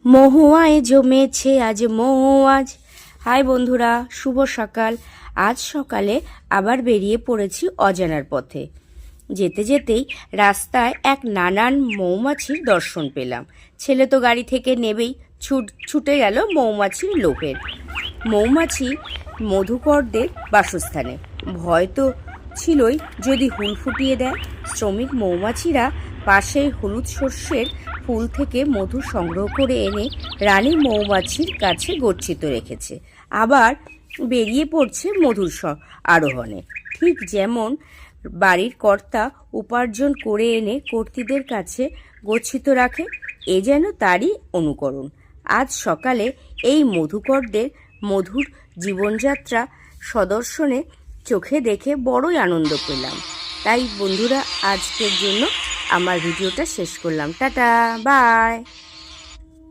মহুয়ায় জমেছে আজ মৌয়াজ। হাই বন্ধুরা, শুভ সকাল। আজ সকালে আবার বেরিয়ে পড়েছি অজানার পথে। যেতে যেতেই রাস্তায় এক নানান মৌমাছির দর্শন পেলাম। ছেলে তো গাড়ি থেকে নেবেই, ছুটে গেল মৌমাছির লোকের। মৌমাছি মধুকরদের বাসস্থানে। ভয় তো ছিলই, যদি হুল ফুটিয়ে দেয়। শ্রমিক মৌমাছিরা পাশের হলুদ সর্ষের ফুল থেকে মধু সংগ্রহ করে এনে রানী মৌমাছির কাছে গচ্ছিত রেখেছে। আবার বেরিয়ে পড়ছে মধুর আরোহণে। ঠিক যেমন বাড়ির কর্তা উপার্জন করে এনে কর্ত্রীদের কাছে গচ্ছিত রাখে, এ যেন তারই অনুকরণ। আজ সকালে এই মধুকরদের মধুর জীবনযাত্রা সদর্শনে চোখে দেখে বড়ই আনন্দ পেলাম। তাই বন্ধুরা, আজকের জন্য আমার ভিডিওটা শেষ করলাম। Tata, by.